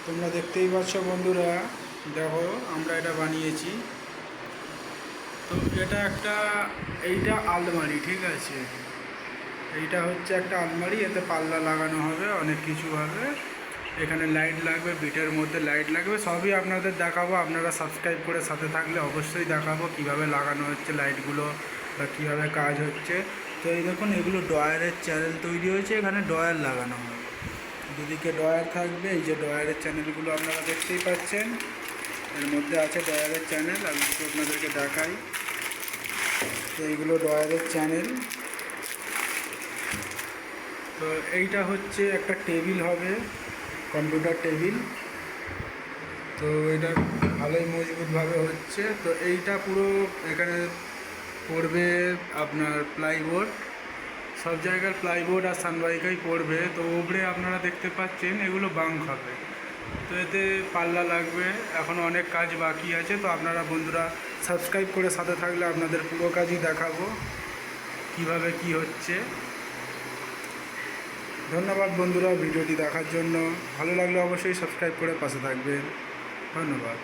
তোমরা দেখতেই পাচ্ছ বন্ধুরা, দেখো আমরা এটা বানিয়েছি। তো এইটা আলমারি, ঠিক আছে। এইটা হচ্ছে একটা আলমারি, এতে পাল্লা লাগানো হবে, অনেক কিছু হবে। এখানে লাইট লাগবে, বিটের মধ্যে লাইট লাগবে, সবই আপনাদের দেখাবো। আপনারা সাবস্ক্রাইব করে সাথে থাকলে অবশ্যই দেখাবো কীভাবে লাগানো হচ্ছে লাইটগুলো বা কীভাবে কাজ হচ্ছে। তো এই দেখুন, এগুলো ডয়ারের চ্যানেল তৈরি হয়েছে, এখানে ডয়ার লাগানো হবে। দুদিকে ডয়ার থাকবে, এই যে ডয়ারের চ্যানেলগুলো আপনারা দেখতেই পাচ্ছেন, এর মধ্যে আছে ডয়ারের চ্যানেল। আমি একটু আপনাদেরকে দেখাই। তো এইগুলো ডয়ারের চ্যানেল। তো এইটা হচ্ছে একটা টেবিল হবে, কম্পিউটার টেবিল। তো এটা ভালোই মজবুতভাবে হচ্ছে। তো এইটা পুরো এখানে পড়বে আপনার প্লাইবোর্ড, সব জায়গার প্লাইবোর্ড আর সানমাইকাই পড়বে। তো উপরে আপনারা দেখতে পাচ্ছেন এগুলো বাঙ্ক হবে। তো এতে পাল্লা লাগবে, এখন অনেক কাজ বাকি আছে। তো আপনারা বন্ধুরা সাবস্ক্রাইব করে সাথে থাকলে আপনাদের পুরো কাজই দেখাবো কিভাবে কি হচ্ছে। ধন্যবাদ বন্ধুরা ভিডিওটি দেখার জন্য। ভালো লাগলে অবশ্যই সাবস্ক্রাইব করে পাশে থাকবেন। ধন্যবাদ।